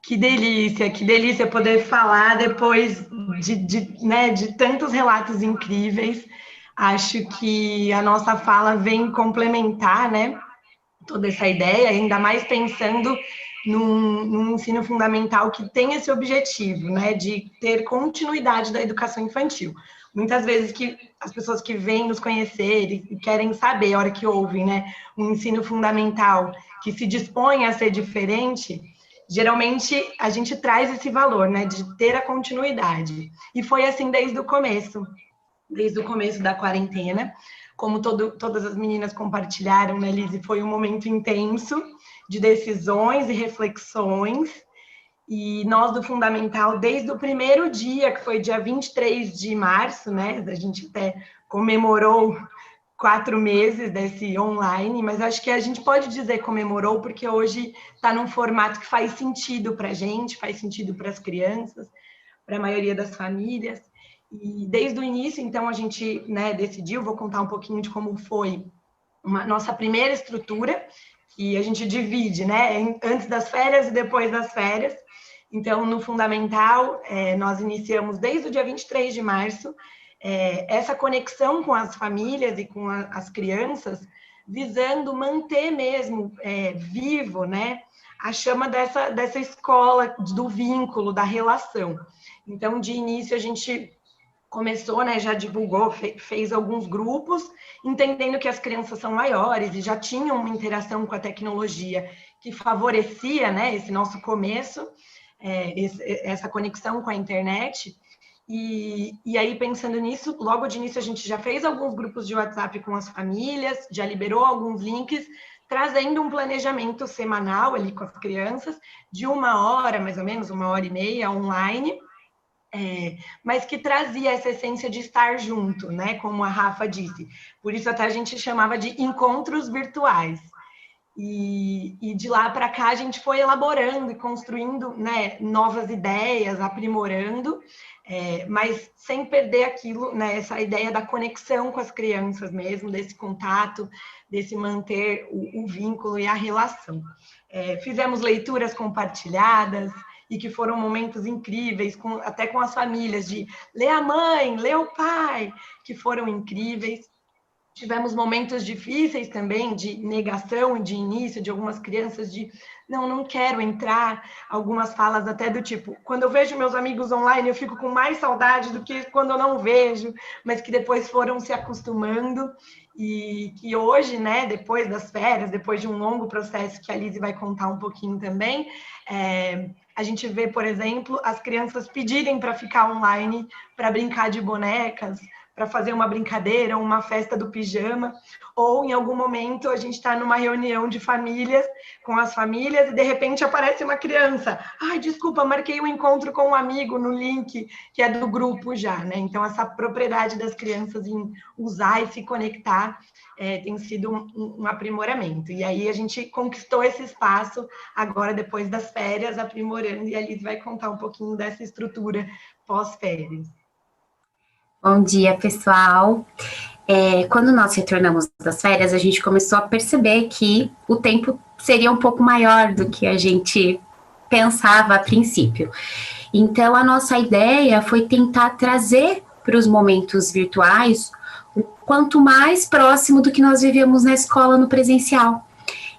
Que delícia poder falar depois né, de tantos relatos incríveis. Acho que a nossa fala vem complementar, né, toda essa ideia, ainda mais pensando num ensino fundamental que tem esse objetivo, né, de ter continuidade da educação infantil. Muitas vezes que as pessoas que vêm nos conhecer e querem saber, a hora que ouvem, né, um ensino fundamental que se dispõe a ser diferente, geralmente a gente traz esse valor, né, de ter a continuidade. E foi assim desde o começo da quarentena. Como todas as meninas compartilharam, né, Lise, foi um momento intenso de decisões e reflexões. E nós do Fundamental, desde o primeiro dia, que foi dia 23 de março, né, a gente até comemorou 4 meses desse online, mas acho que a gente pode dizer comemorou, porque hoje está num formato que faz sentido para a gente, faz sentido para as crianças, para a maioria das famílias. E desde o início, então, a gente, né, decidiu, vou contar um pouquinho de como foi nossa primeira estrutura, que a gente divide, né, antes das férias e depois das férias. Então, no Fundamental, nós iniciamos desde o dia 23 de março, essa conexão com as famílias e com as crianças, visando manter mesmo vivo, né, a chama dessa escola, do vínculo, da relação. Então, de início, a gente começou, né, já divulgou, fez alguns grupos, entendendo que as crianças são maiores e já tinham uma interação com a tecnologia que favorecia, né, esse nosso começo, essa conexão com a internet. E aí, pensando nisso, logo de início a gente já fez alguns grupos de WhatsApp com as famílias, já liberou alguns links, trazendo um planejamento semanal ali com as crianças, de 1 hora, mais ou menos, 1 hora e meia, online, mas que trazia essa essência de estar junto, né? Como a Rafa disse. Por isso até a gente chamava de encontros virtuais. E de lá para cá a gente foi elaborando e construindo, né, novas ideias, aprimorando, mas sem perder aquilo, né, essa ideia da conexão com as crianças mesmo, desse contato, desse manter o vínculo e a relação. Fizemos leituras compartilhadas, e que foram momentos incríveis, até com as famílias, de ler a mãe, ler o pai, que foram incríveis. Tivemos momentos difíceis também, de negação, de início, de algumas crianças, de não quero entrar, algumas falas até do tipo, quando eu vejo meus amigos online, eu fico com mais saudade do que quando eu não vejo, mas que depois foram se acostumando, e que hoje, né, depois das férias, depois de um longo processo que a Lise vai contar um pouquinho também, a gente vê, por exemplo, as crianças pedirem para ficar online, para brincar de bonecas, para fazer uma brincadeira, uma festa do pijama, ou em algum momento a gente está numa reunião de famílias, com as famílias, e de repente aparece uma criança. Ai, desculpa, marquei um encontro com um amigo no link, que é do grupo já, né? Então, essa propriedade das crianças em usar e se conectar tem sido um aprimoramento. E aí a gente conquistou esse espaço agora, depois das férias, aprimorando, e a Liz vai contar um pouquinho dessa estrutura pós-férias. Bom dia, pessoal. Quando nós retornamos das férias, a gente começou a perceber que o tempo seria um pouco maior do que a gente pensava a princípio. Então, a nossa ideia foi tentar trazer para os momentos virtuais o quanto mais próximo do que nós vivíamos na escola no presencial.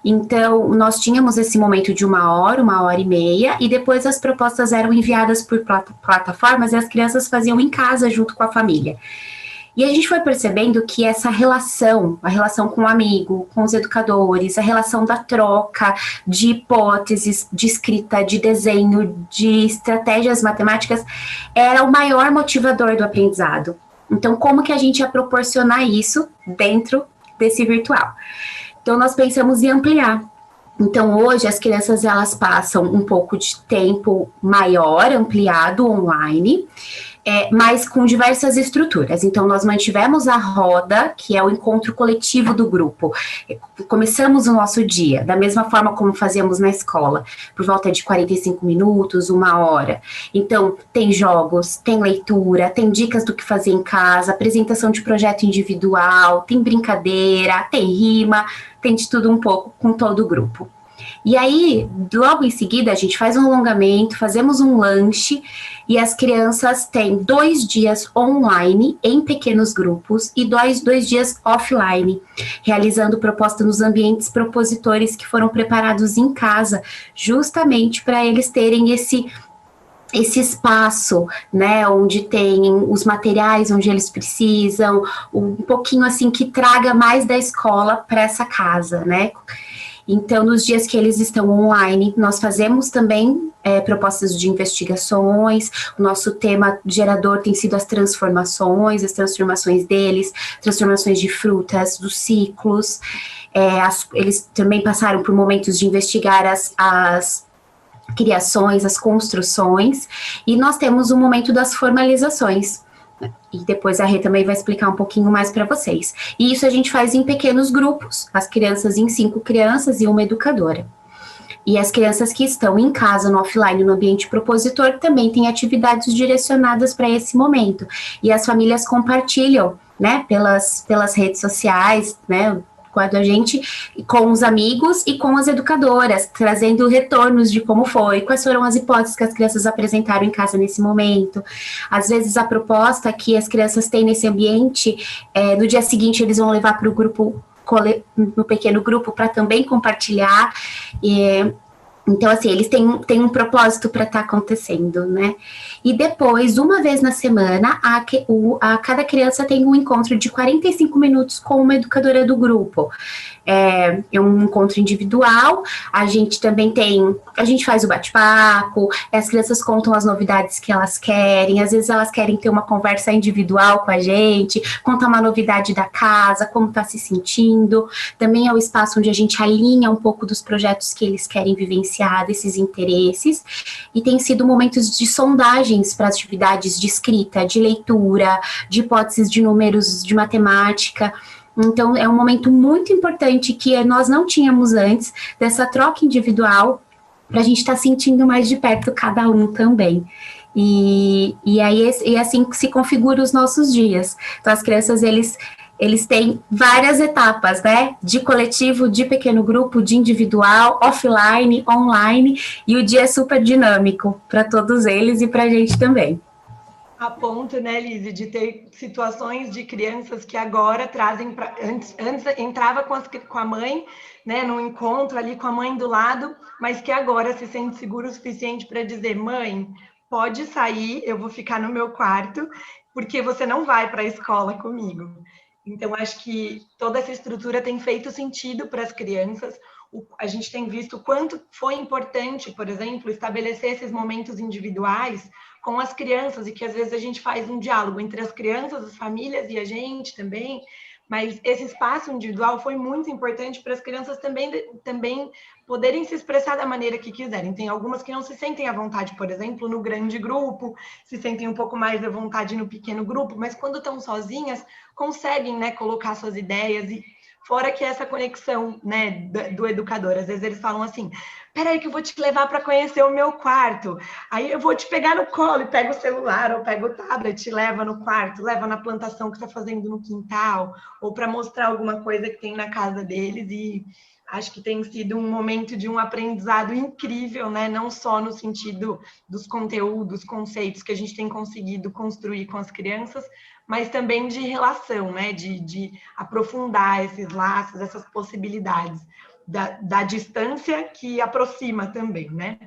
Então, nós tínhamos esse momento de 1 hora e meia, e depois as propostas eram enviadas por plataformas e as crianças faziam em casa junto com a família. E a gente foi percebendo que essa relação, a relação com o amigo, com os educadores, a relação da troca de hipóteses, de escrita, de desenho, de estratégias matemáticas, era o maior motivador do aprendizado. Então, como que a gente ia proporcionar isso dentro desse virtual? Então, nós pensamos em ampliar. Então, hoje, as crianças, elas passam um pouco de tempo maior, ampliado, online, mas com diversas estruturas. Então, nós mantivemos a roda, que é o encontro coletivo do grupo. Começamos o nosso dia, da mesma forma como fazíamos na escola, por volta de 45 minutos, 1 hora. Então, tem jogos, tem leitura, tem dicas do que fazer em casa, apresentação de projeto individual, tem brincadeira, tem rima, tem de tudo um pouco com todo o grupo. E aí, logo em seguida, a gente faz um alongamento, fazemos um lanche e as crianças têm 2 dias online em pequenos grupos e dois dias offline, realizando proposta nos ambientes propositores que foram preparados em casa, justamente para eles terem esse espaço, né, onde tem os materiais, onde eles precisam, um pouquinho assim que traga mais da escola para essa casa, né? Então, nos dias que eles estão online, nós fazemos também propostas de investigações. O nosso tema gerador tem sido as transformações deles, transformações de frutas, dos ciclos. Eles também passaram por momentos de investigar as criações, as construções, e nós temos o momento das formalizações. E depois a Rê também vai explicar um pouquinho mais para vocês. E isso a gente faz em pequenos grupos, as crianças em 5 crianças e uma educadora. E as crianças que estão em casa, no offline, no ambiente propositor, também têm atividades direcionadas para esse momento. E as famílias compartilham, né, pelas redes sociais, né, com a gente, com os amigos e com as educadoras, trazendo retornos de como foi, quais foram as hipóteses que as crianças apresentaram em casa nesse momento. Às vezes a proposta que as crianças têm nesse ambiente, no dia seguinte eles vão levar para o grupo, no pequeno grupo, para também compartilhar. Então, assim, eles têm um propósito para estar acontecendo, né? E depois, uma vez na semana, cada criança tem um encontro de 45 minutos com uma educadora do grupo. É um encontro individual, a gente faz o bate-papo, as crianças contam as novidades que elas querem, às vezes elas querem ter uma conversa individual com a gente, contar uma novidade da casa, como está se sentindo. Também é o espaço onde a gente alinha um pouco dos projetos que eles querem vivenciar, desses interesses, e tem sido momentos de sondagens para as atividades de escrita, de leitura, de hipóteses de números, de matemática. Então, é um momento muito importante que nós não tínhamos antes, dessa troca individual, para a gente estar sentindo mais de perto cada um também. E assim se configura os nossos dias. Então, as crianças, eles têm várias etapas, né? De coletivo, de pequeno grupo, de individual, offline, online, e o dia é super dinâmico para todos eles e para a gente também. A ponto, né, Lise, de ter situações de crianças que agora trazem para... Antes entrava com a mãe, né, num encontro ali com a mãe do lado, mas que agora se sente seguro o suficiente para dizer: mãe, pode sair, eu vou ficar no meu quarto, porque você não vai para a escola comigo. Então, acho que toda essa estrutura tem feito sentido para as crianças. A gente tem visto o quanto foi importante, por exemplo, estabelecer esses momentos individuais com as crianças, e que às vezes a gente faz um diálogo entre as crianças, as famílias e a gente também, mas esse espaço individual foi muito importante para as crianças também poderem se expressar da maneira que quiserem. Tem algumas que não se sentem à vontade, por exemplo, no grande grupo, se sentem um pouco mais à vontade no pequeno grupo, mas quando estão sozinhas, conseguem, né, colocar suas ideias. E fora que essa conexão, né, do educador, às vezes eles falam assim: peraí que eu vou te levar para conhecer o meu quarto, aí eu vou te pegar no colo e pego o celular ou pego o tablet, leva no quarto, leva na plantação que está fazendo no quintal, ou para mostrar alguma coisa que tem na casa deles. E acho que tem sido um momento de um aprendizado incrível, né? Não só no sentido dos conteúdos, conceitos que a gente tem conseguido construir com as crianças, mas também de relação, né? De aprofundar esses laços, essas possibilidades da distância que aproxima também, né?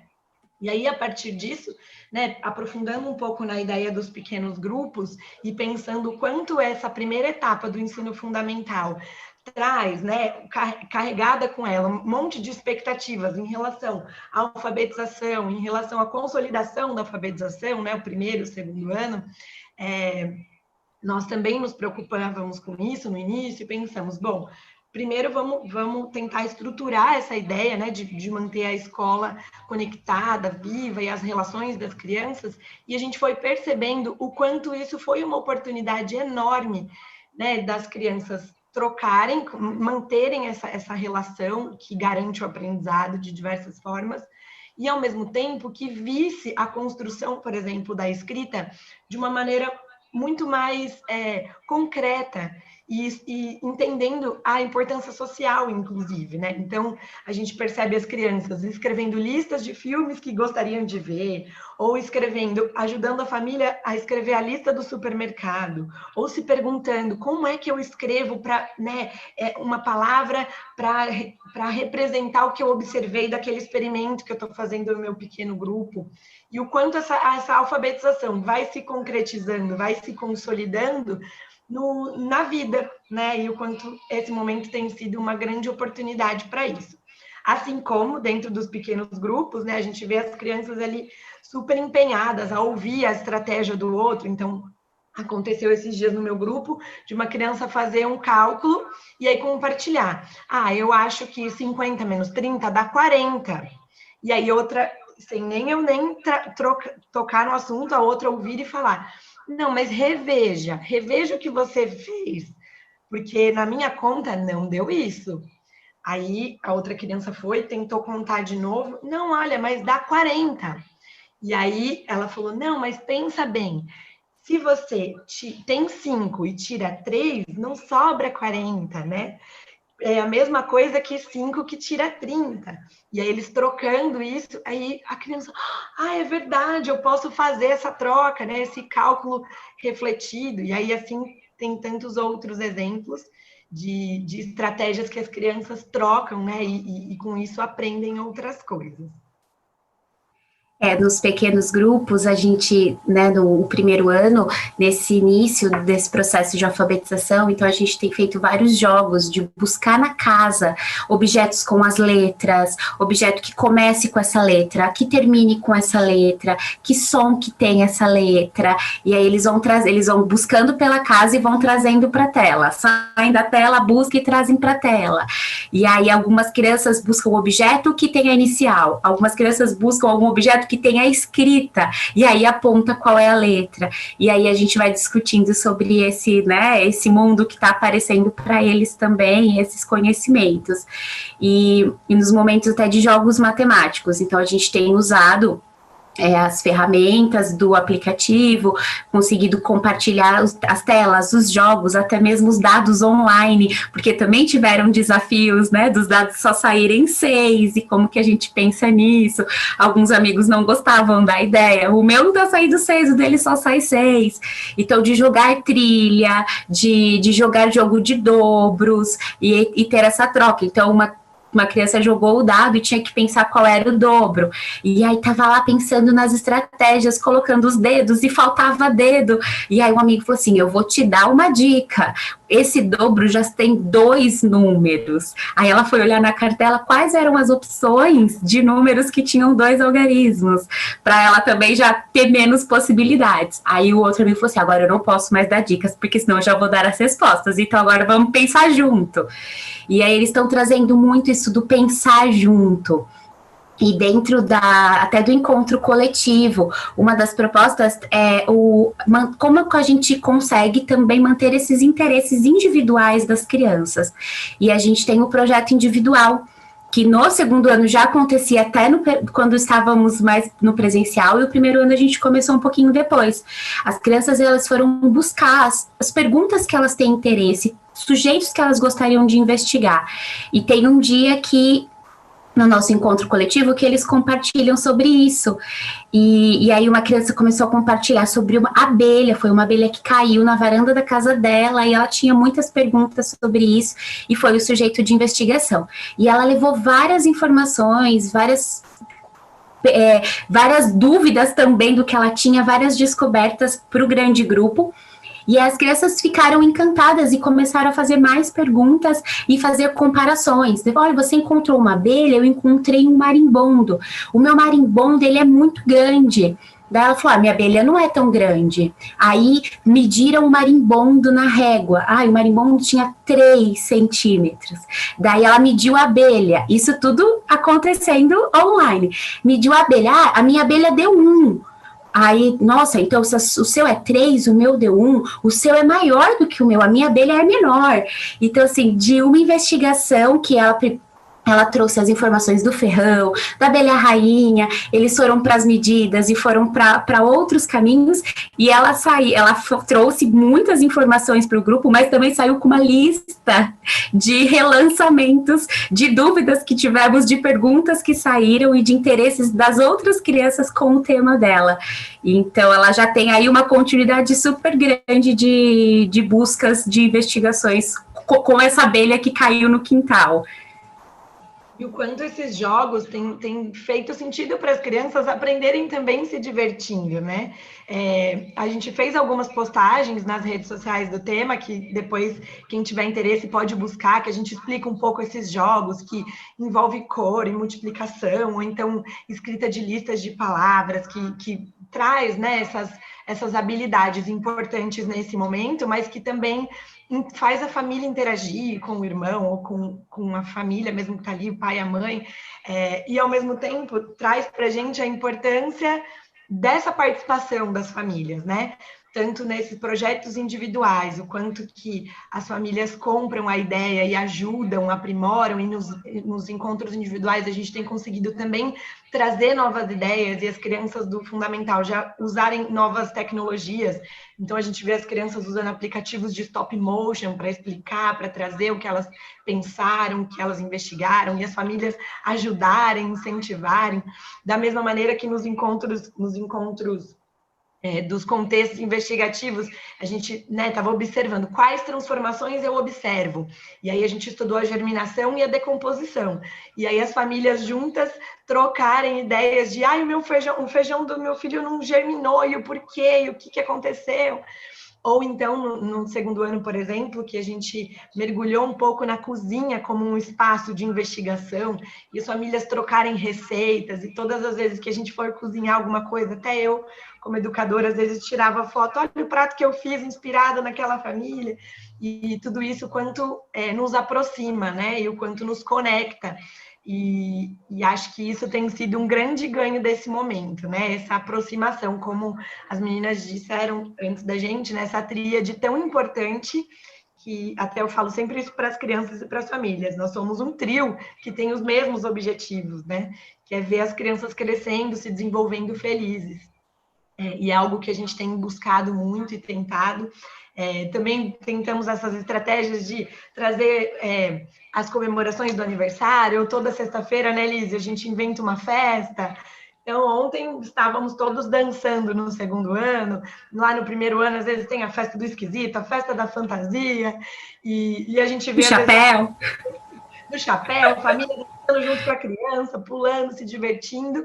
E aí, a partir disso, né, aprofundando um pouco na ideia dos pequenos grupos e pensando o quanto essa primeira etapa do ensino fundamental traz, né, carregada com ela um monte de expectativas em relação à alfabetização, em relação à consolidação da alfabetização, né, o primeiro, o segundo ano, nós também nos preocupávamos com isso no início e pensamos: bom, primeiro vamos tentar estruturar essa ideia, né, de manter a escola conectada, viva, e as relações das crianças, e a gente foi percebendo o quanto isso foi uma oportunidade enorme, né, das crianças trocarem, manterem essa relação que garante o aprendizado de diversas formas, e ao mesmo tempo que visse a construção, por exemplo, da escrita de uma maneira muito mais concreta, e entendendo a importância social, inclusive, né? Então, a gente percebe as crianças escrevendo listas de filmes que gostariam de ver, ou ajudando a família a escrever a lista do supermercado, ou se perguntando como é que eu escrevo para, né, uma palavra para representar o que eu observei daquele experimento que eu estou fazendo no meu pequeno grupo, e o quanto essa alfabetização vai se concretizando, vai se consolidando na vida, né? E o quanto esse momento tem sido uma grande oportunidade para isso. Assim como dentro dos pequenos grupos, né? A gente vê as crianças ali super empenhadas a ouvir a estratégia do outro. Então, aconteceu esses dias no meu grupo de uma criança fazer um cálculo e aí compartilhar. Eu acho que 50 menos 30 dá 40. E aí outra, sem nem eu tocar no assunto, a outra ouvir e falar: não, mas reveja o que você fez, porque na minha conta não deu isso. Aí a outra criança foi, tentou contar de novo, não, olha, mas dá 40. E aí ela falou: não, mas pensa bem, se você tem 5 e tira 3, não sobra 40, né? É a mesma coisa que 5 que tira 30. E aí eles trocando isso, aí a criança, é verdade, eu posso fazer essa troca, né? Esse cálculo refletido. E aí, assim, tem tantos outros exemplos de estratégias que as crianças trocam, né? E com isso aprendem outras coisas. Nos pequenos grupos, a gente, né, no primeiro ano, nesse início desse processo de alfabetização, então a gente tem feito vários jogos de buscar na casa objetos com as letras, objeto que comece com essa letra, que termine com essa letra, que som que tem essa letra, e aí eles vão buscando pela casa e vão trazendo para a tela, saem da tela, buscam e trazem para a tela. E aí algumas crianças buscam o objeto que tem a inicial, algumas crianças buscam algum objeto que tem a escrita, e aí aponta qual é a letra, e aí a gente vai discutindo sobre esse mundo que está aparecendo para eles também, esses conhecimentos, e nos momentos até de jogos matemáticos, então a gente tem usado as ferramentas do aplicativo, conseguido compartilhar as telas, os jogos, até mesmo os dados online, porque também tiveram desafios, né, dos dados só saírem 6, e como que a gente pensa nisso. Alguns amigos não gostavam da ideia, o meu não tá saindo 6, o dele só sai 6. Então, de jogar trilha, de jogar jogo de dobros, e ter essa troca. Então, uma criança jogou o dado e tinha que pensar qual era o dobro. E aí tava lá pensando nas estratégias, colocando os dedos e faltava dedo. E aí um amigo falou assim: eu vou te dar uma dica. Esse dobro já tem 2 números. Aí ela foi olhar na cartela quais eram as opções de números que tinham 2 algarismos, para ela também já ter menos possibilidades. Aí o outro amigo falou assim: agora eu não posso mais dar dicas, porque senão eu já vou dar as respostas. Então agora vamos pensar junto. E aí eles estão trazendo muito isso do pensar junto. E dentro até do encontro coletivo, uma das propostas é como a gente consegue também manter esses interesses individuais das crianças. E a gente tem o projeto individual, que no segundo ano já acontecia até quando estávamos mais no presencial, e o primeiro ano a gente começou um pouquinho depois. As crianças, elas foram buscar as perguntas que elas têm interesse, sujeitos que elas gostariam de investigar. E tem um dia que, no nosso encontro coletivo, que eles compartilham sobre isso. E aí uma criança começou a compartilhar sobre uma abelha, foi uma abelha que caiu na varanda da casa dela, e ela tinha muitas perguntas sobre isso, e foi o sujeito de investigação. E ela levou várias informações, várias dúvidas também do que ela tinha, várias descobertas para o grande grupo. E as crianças ficaram encantadas e começaram a fazer mais perguntas e fazer comparações. Olha, você encontrou uma abelha, eu encontrei um marimbondo. O meu marimbondo, ele é muito grande. Daí ela falou: minha abelha não é tão grande. Aí mediram o marimbondo na régua. O marimbondo tinha 3 centímetros. Daí ela mediu a abelha. Isso tudo acontecendo online. Mediu a abelha. A minha abelha deu 1. Aí, nossa, então o seu é 3, o meu deu 1, o seu é maior do que o meu, a minha abelha é menor. Então, assim, de uma investigação que ela ela trouxe as informações do ferrão, da abelha rainha, eles foram para as medidas e foram para outros caminhos, e ela trouxe muitas informações para o grupo, mas também saiu com uma lista de relançamentos, de dúvidas que tivemos, de perguntas que saíram e de interesses das outras crianças com o tema dela. Então, ela já tem aí uma continuidade super grande de buscas, de investigações com essa abelha que caiu no quintal. E o quanto esses jogos têm feito sentido para as crianças aprenderem também se divertindo, né? A gente fez algumas postagens nas redes sociais do tema, que depois, quem tiver interesse pode buscar, que a gente explica um pouco esses jogos, que envolve cor e multiplicação, ou então escrita de listas de palavras, que traz, né, essas habilidades importantes nesse momento, mas que também faz a família interagir com o irmão ou com a família mesmo que está ali, o pai, a mãe, e ao mesmo tempo traz para a gente a importância dessa participação das famílias, né? Tanto nesses projetos individuais, o quanto que as famílias compram a ideia e ajudam, aprimoram, e nos encontros individuais a gente tem conseguido também trazer novas ideias e as crianças do fundamental já usarem novas tecnologias. Então, a gente vê as crianças usando aplicativos de stop motion para explicar, para trazer o que elas pensaram, o que elas investigaram, e as famílias ajudarem, incentivarem, da mesma maneira que nos encontros dos contextos investigativos, a gente estava observando quais transformações eu observo. E aí a gente estudou a germinação e a decomposição. E aí as famílias juntas trocarem ideias de o feijão do meu filho não germinou, e o porquê, e o que aconteceu. Ou então, no segundo ano, por exemplo, que a gente mergulhou um pouco na cozinha como um espaço de investigação, e as famílias trocarem receitas, e todas as vezes que a gente for cozinhar alguma coisa, até eu, como educadora, às vezes tirava foto, olha o prato que eu fiz inspirado naquela família, e tudo isso quanto nos aproxima, né? E o quanto nos conecta. E acho que isso tem sido um grande ganho desse momento, né? Essa aproximação, como as meninas disseram antes da gente, né? Essa tríade tão importante, que até eu falo sempre isso para as crianças e para as famílias. Nós somos um trio que tem os mesmos objetivos, né? Que é ver as crianças crescendo, se desenvolvendo felizes. E é algo que a gente tem buscado muito e tentado. Também tentamos essas estratégias de trazer as comemorações do aniversário, toda sexta-feira, né, Liz? A gente inventa uma festa. Então, ontem estávamos todos dançando no segundo ano, lá no primeiro ano, às vezes tem a festa do esquisito, a festa da fantasia, e a gente vê... O chapéu. Do chapéu, família dançando junto com a criança, pulando, se divertindo.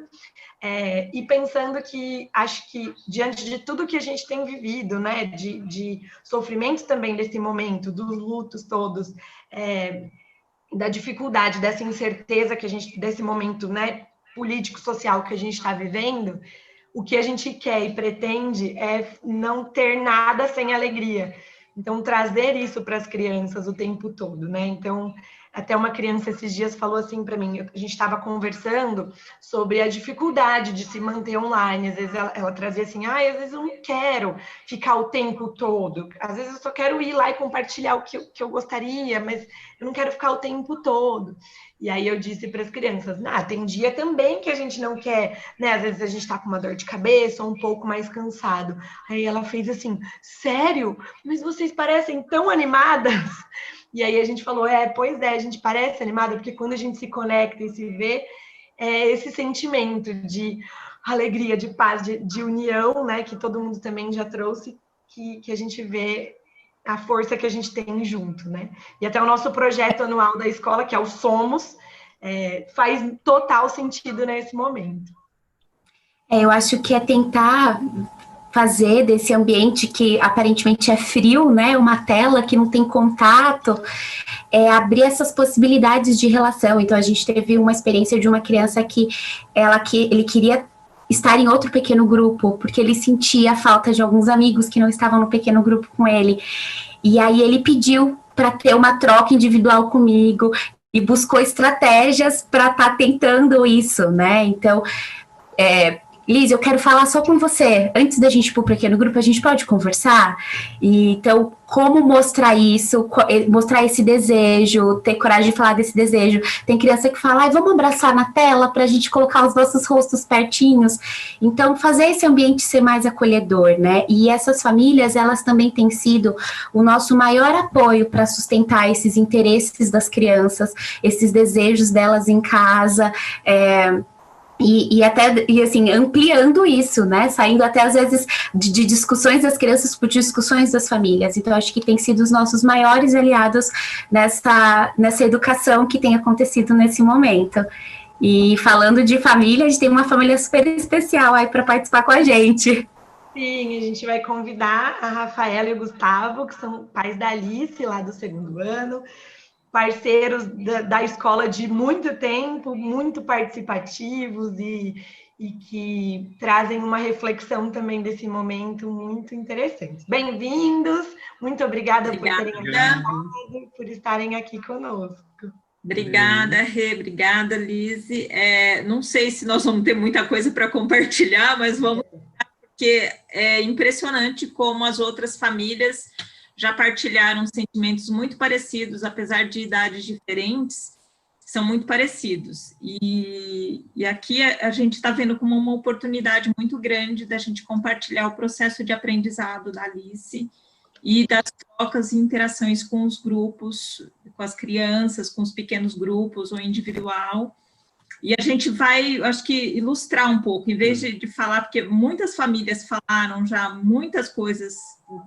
E pensando que, acho que diante de tudo que a gente tem vivido, né, de sofrimento também desse momento, dos lutos todos, da dificuldade, dessa incerteza que a gente, desse momento, né, político, social que a gente está vivendo, o que a gente quer e pretende é não ter nada sem alegria. Então, trazer isso para as crianças o tempo todo, né? Então, até uma criança esses dias falou assim para mim, a gente estava conversando sobre a dificuldade de se manter online. Às vezes ela trazia assim, às vezes eu não quero ficar o tempo todo, às vezes eu só quero ir lá e compartilhar o que eu gostaria, mas eu não quero ficar o tempo todo. E aí eu disse para as crianças, tem dia também que a gente não quer, né? Às vezes a gente está com uma dor de cabeça ou um pouco mais cansado. Aí ela fez assim, sério? Mas vocês parecem tão animadas. E aí a gente falou, pois é, a gente parece animada, porque quando a gente se conecta e se vê, esse sentimento de alegria, de paz, de união, né? Que todo mundo também já trouxe, que a gente vê a força que a gente tem junto, né? E até o nosso projeto anual da escola, que é o Somos, faz total sentido nesse momento. Eu acho que é tentar fazer desse ambiente que aparentemente é frio, né, uma tela que não tem contato, abrir essas possibilidades de relação. Então, a gente teve uma experiência de uma criança que ele queria estar em outro pequeno grupo, porque ele sentia a falta de alguns amigos que não estavam no pequeno grupo com ele. E aí ele pediu para ter uma troca individual comigo e buscou estratégias para estar tentando isso, né? Então, Liz, eu quero falar só com você. Antes da gente ir para o pequeno grupo, a gente pode conversar? E, então, como mostrar isso, mostrar esse desejo, ter coragem de falar desse desejo. Tem criança que fala, vamos abraçar na tela para a gente colocar os nossos rostos pertinhos. Então, fazer esse ambiente ser mais acolhedor, né? E essas famílias, elas também têm sido o nosso maior apoio para sustentar esses interesses das crianças, esses desejos delas em casa, e assim, ampliando isso, né? Saindo até às vezes de discussões das crianças por discussões das famílias. Então, acho que tem sido os nossos maiores aliados nessa educação que tem acontecido nesse momento. E falando de família, a gente tem uma família super especial aí para participar com a gente. Sim, a gente vai convidar a Rafaela e o Gustavo, que são pais da Alice, lá do 2º ano, parceiros da escola de muito tempo, muito participativos e que trazem uma reflexão também desse momento muito interessante. Bem-vindos, muito obrigada por terem acompanhado, por estarem aqui conosco. Obrigada, Rê, obrigada, Liz. Não sei se nós vamos ter muita coisa para compartilhar, mas vamos, porque é impressionante como as outras famílias já partilharam sentimentos muito parecidos, apesar de idades diferentes, são muito parecidos. E aqui a gente está vendo como uma oportunidade muito grande da gente compartilhar o processo de aprendizado da Alice e das trocas e interações com os grupos, com as crianças, com os pequenos grupos ou individual. E a gente vai, acho que, ilustrar um pouco, em vez de falar, porque muitas famílias falaram já muitas coisas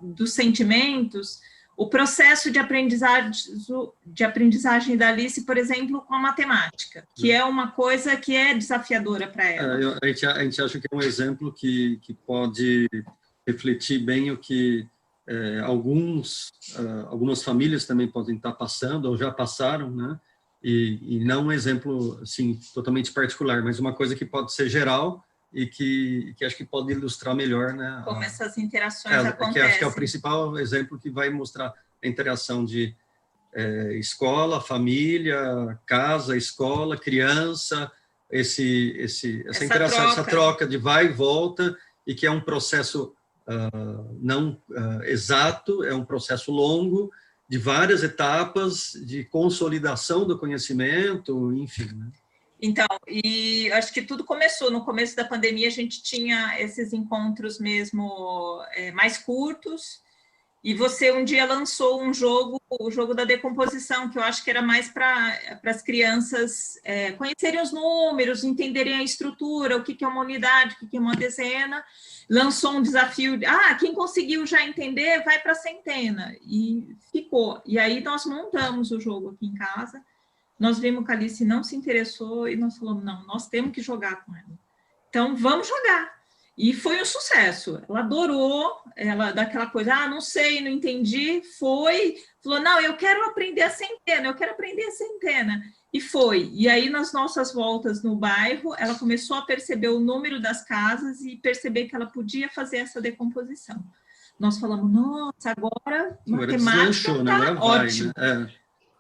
dos sentimentos, o processo de aprendizagem da Alice, por exemplo, com a matemática, que é uma coisa que é desafiadora para ela. A gente acha que é um exemplo que pode refletir bem o que algumas famílias também podem estar passando, ou já passaram, né? E não um exemplo assim, totalmente particular, mas uma coisa que pode ser geral e que acho que pode ilustrar melhor, né? Como essas interações acontecem. Que acho que é o principal exemplo que vai mostrar a interação de escola, família, casa, escola, criança, essa interação, essa troca de vai e volta, e que é um processo não exato, é um processo longo, de várias etapas de consolidação do conhecimento, enfim, né? Então, e acho que tudo começou, no começo da pandemia a gente tinha esses encontros mesmo mais curtos, e você um dia lançou um jogo, o jogo da decomposição, que eu acho que era mais para as crianças conhecerem os números, entenderem a estrutura, o que é uma unidade, o que é uma dezena. Lançou um desafio, quem conseguiu já entender, vai para a centena, e ficou. E aí nós montamos o jogo aqui em casa, nós vimos que a Alice não se interessou, e nós falamos, não, nós temos que jogar com ela. Então, vamos jogar. E foi um sucesso, ela adorou, ela daquela coisa, não sei, não entendi, falou, não, eu quero aprender a centena, e foi. E aí, nas nossas voltas no bairro, ela começou a perceber o número das casas e perceber que ela podia fazer essa decomposição. Nós falamos, nossa, agora matemática está ótimo. Né?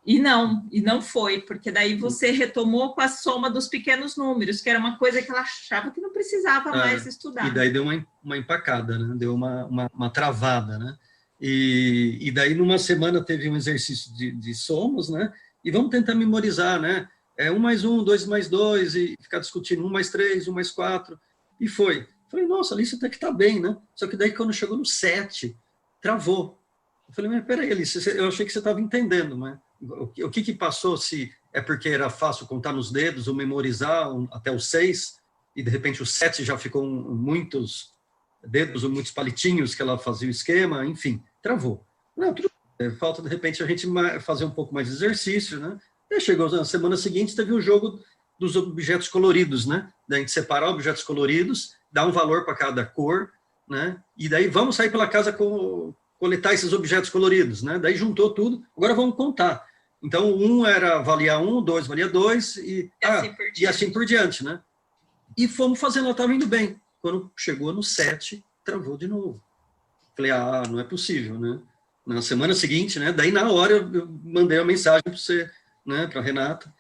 E não foi, porque daí você retomou com a soma dos pequenos números, que era uma coisa que ela achava que não precisava mais estudar. E daí deu uma empacada, né? Deu uma travada, né? E daí, numa semana, teve um exercício de somos, né? E vamos tentar memorizar, né? 1 mais 1, 2 mais 2, e ficar discutindo 1 mais 3, 1 mais 4, e foi. Falei, nossa, Alice até que está bem, né? Só que daí, quando chegou no 7, travou. Eu falei, mas peraí, Alice, eu achei que você estava entendendo, né? O que passou, se é porque era fácil contar nos dedos ou memorizar até o 6, e de repente o 7 já ficou muitos dedos ou muitos palitinhos que ela fazia o esquema, enfim, travou. Não, tudo falta de repente a gente fazer um pouco mais de exercício, né? E chegou na semana seguinte, teve o jogo dos objetos coloridos, né? Da gente separar objetos coloridos, dar um valor para cada cor, né? E daí vamos sair pela casa coletar esses objetos coloridos, né? Daí juntou tudo, agora vamos contar. Então, 1 era avaliar 1, 2 valia 2, e assim por diante, né? E fomos fazendo, ela estava indo bem. Quando chegou no 7, travou de novo. Falei, não é possível, né? Na semana seguinte, né? Daí, na hora, eu mandei uma mensagem para você, né? Para a Renata,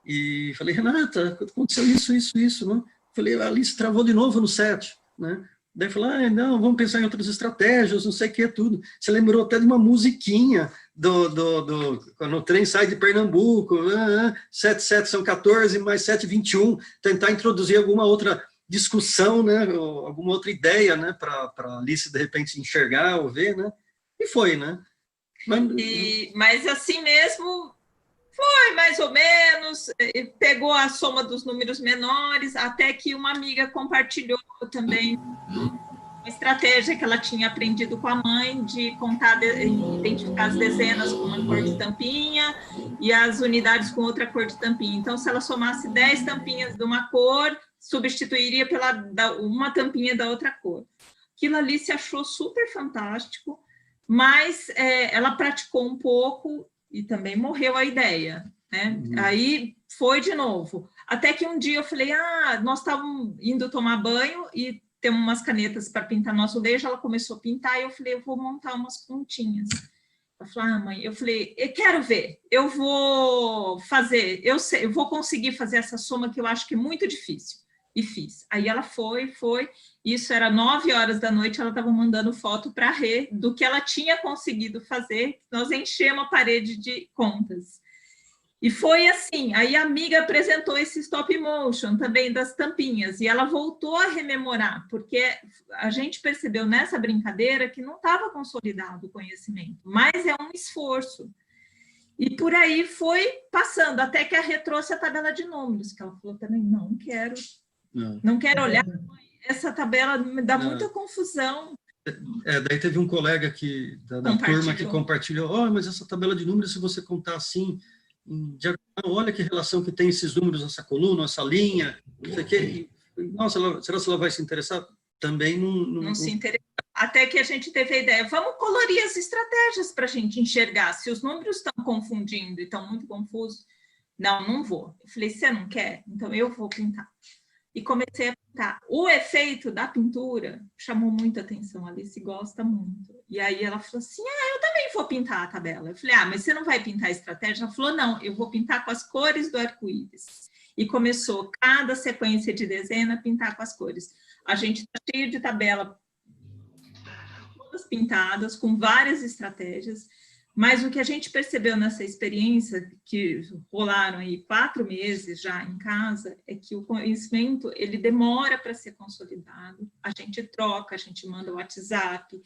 e falei, Renata, aconteceu isso, né? falei, a Alice travou de novo no 7, né? Daí falou, não, vamos pensar em outras estratégias, não sei o que, tudo. Você lembrou até de uma musiquinha quando o trem sai de Pernambuco, 7, 7 são 14, mais 7, 21, tentar introduzir alguma outra discussão, né, ou alguma outra ideia, né, para Alice, de repente, enxergar ou ver, né, e foi, né. Mas assim mesmo, foi mais ou menos, pegou a soma dos números menores, até que uma amiga compartilhou também uma estratégia que ela tinha aprendido com a mãe de contar, identificar as dezenas com uma cor de tampinha e as unidades com outra cor de tampinha. Então, se ela somasse 10 tampinhas de uma cor, substituiria pela uma tampinha da outra cor. Aquilo ali se achou super fantástico, mas ela praticou um pouco e também morreu a ideia, né? Aí foi de novo. Até que um dia eu falei, nós estávamos indo tomar banho e temos umas canetas para pintar no azulejo, ela começou a pintar e eu falei, eu vou montar umas pontinhas. Ela falou, mãe, eu falei, eu quero ver, eu vou fazer, eu vou conseguir fazer essa soma que eu acho que é muito difícil. E fiz. Aí ela foi, isso era 9 horas da noite, ela estava mandando foto para a Rê do que ela tinha conseguido fazer, nós enchemos a parede de contas. E foi assim, aí a amiga apresentou esse stop motion também das tampinhas, e ela voltou a rememorar, porque a gente percebeu nessa brincadeira que não estava consolidado o conhecimento, mas é um esforço. E por aí foi passando, até que a Rê trouxe a tabela de números, que ela falou também, não quero olhar, essa tabela me dá muita confusão. Daí teve um colega da turma que compartilhou, mas essa tabela de números, se você contar assim, olha que relação que tem esses números, essa coluna, essa linha, isso aqui. Nossa, será que ela vai se interessar? Também não se interessa. Até que a gente teve a ideia, vamos colorir as estratégias para a gente enxergar. Se os números estão confundindo e estão muito confusos, não vou. Eu falei, você não quer? Então eu vou pintar. E comecei a pintar. O efeito da pintura chamou muita atenção, a Alice gosta muito. E aí ela falou assim, eu também vou pintar a tabela. Eu falei, mas você não vai pintar a estratégia? Ela falou, não, eu vou pintar com as cores do arco-íris. E começou cada sequência de dezena a pintar com as cores. A gente está cheio de tabela, todas pintadas, com várias estratégias. Mas o que a gente percebeu nessa experiência, que rolaram aí 4 meses já em casa, é que o conhecimento, ele demora para ser consolidado. A gente troca, a gente manda o WhatsApp,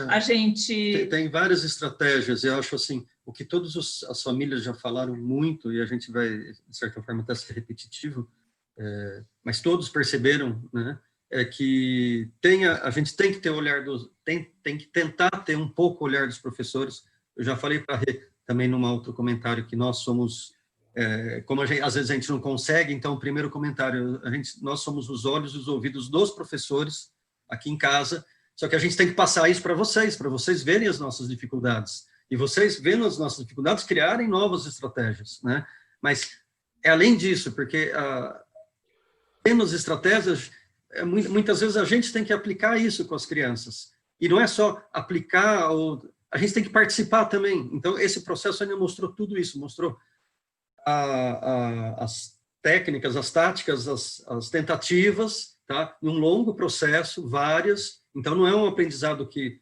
a gente... Tem várias estratégias, eu acho assim, o que todas as famílias já falaram muito, e a gente vai, de certa forma, até ser repetitivo, mas todos perceberam, né, é que a gente tem que ter o olhar tem que tentar ter um pouco o olhar dos professores. Eu já falei para a Rê também num outro comentário que nós somos, como às vezes a gente não consegue, então o primeiro comentário, nós somos os olhos e os ouvidos dos professores aqui em casa, só que a gente tem que passar isso para vocês verem as nossas dificuldades, e vocês vendo as nossas dificuldades, criarem novas estratégias, né? Mas além disso, porque tendo as estratégias, muitas vezes a gente tem que aplicar isso com as crianças, e não é só aplicar a gente tem que participar também. Então, esse processo ainda mostrou tudo isso, mostrou as técnicas, as táticas, as tentativas, tá? Num longo processo, várias. Então, não é um aprendizado que,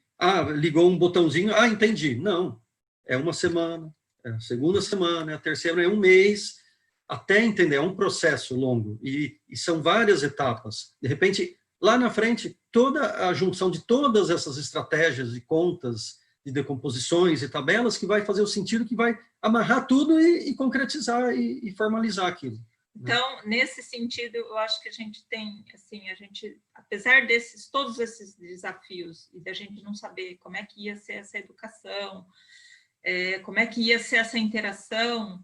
ligou um botãozinho, entendi. Não, é uma semana, é a segunda semana, é a terceira, é um mês, até entender, é um processo longo. E são várias etapas. De repente, lá na frente, toda a junção de todas essas estratégias e contas, de decomposições e tabelas, que vai fazer o sentido, que vai amarrar tudo e concretizar e formalizar aquilo. Então, nesse sentido, eu acho que a gente tem, assim, apesar todos esses desafios, e da gente não saber como é que ia ser essa educação, como é que ia ser essa interação,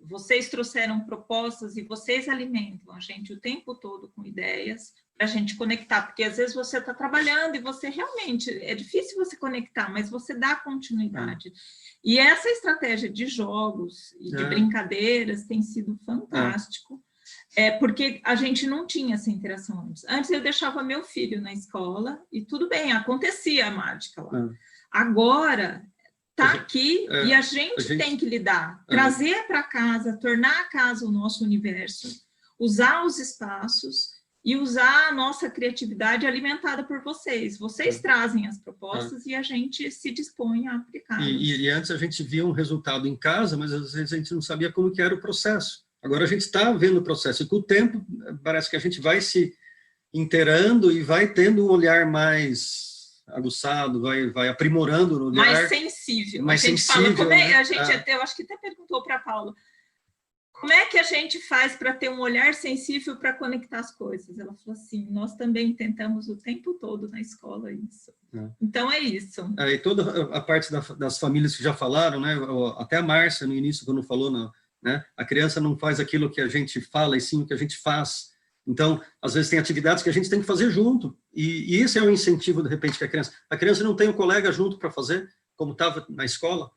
vocês trouxeram propostas e vocês alimentam a gente o tempo todo com ideias para a gente conectar, porque às vezes você está trabalhando e você realmente, é difícil você conectar, mas você dá continuidade. E essa estratégia de jogos e de brincadeiras tem sido fantástico, porque a gente não tinha essa interação antes. Antes eu deixava meu filho na escola e tudo bem, acontecia a mágica lá. Agora está aqui e a gente tem que lidar, trazer para casa, tornar a casa o nosso universo. usar os espaços e usar a nossa criatividade alimentada por vocês. Vocês trazem as propostas e a gente se dispõe a aplicar. E antes a gente via um resultado em casa, mas às vezes a gente não sabia como que era o processo. Agora a gente está vendo o processo, e com o tempo parece que a gente vai se inteirando e vai tendo um olhar mais aguçado, vai aprimorando o olhar. Mais sensível. Mais a gente sensível, fala, né? A gente até, eu acho que até perguntou para a Paula, como é que a gente faz para ter um olhar sensível para conectar as coisas? Ela falou assim, nós também tentamos o tempo todo na escola isso. Então é isso. E toda a parte das famílias que já falaram, né? Até a Márcia no início, quando falou, né? A criança não faz aquilo que a gente fala, e sim o que a gente faz. Então, às vezes tem atividades que a gente tem que fazer junto, e esse é o incentivo, de repente, que a criança não tem um colega junto para fazer, como estava na escola,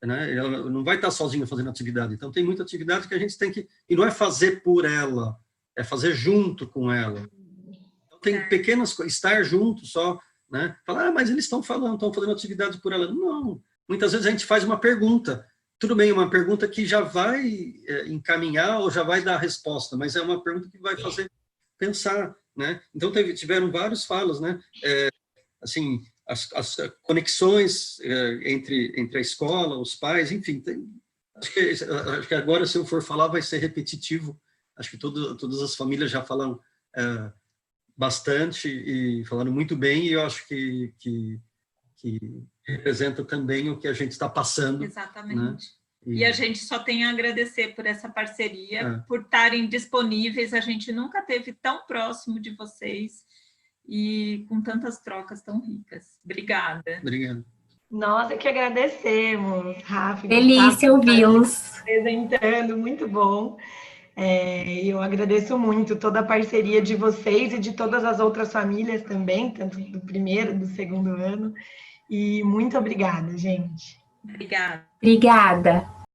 né? Ela não vai estar sozinha fazendo atividade. Então, tem muita atividade que a gente tem que... E não é fazer por ela, é fazer junto com ela. Então, tem pequenas coisas, estar junto só, né? Falar, mas eles estão fazendo atividade por ela. Não, muitas vezes a gente faz uma pergunta. Tudo bem, uma pergunta que já vai encaminhar ou já vai dar a resposta, mas é uma pergunta que vai fazer pensar, né? Então, tiveram vários falas, né? Assim... As conexões entre a escola, os pais, enfim, acho que agora, se eu for falar, vai ser repetitivo. Acho que todas as famílias já falam bastante e falaram muito bem, e eu acho que representa também o que a gente está passando. Exatamente. Né? E a gente só tem a agradecer por essa parceria, por estarem disponíveis. A gente nunca esteve tão próximo de vocês, e com tantas trocas tão ricas. Obrigada. Obrigado. Nós é que agradecemos, Rafa. Delícia ouvi-los. Apresentando, muito bom. Eu agradeço muito toda a parceria de vocês e de todas as outras famílias também, tanto do primeiro, do segundo ano. E muito obrigada, gente. Obrigada. Obrigada.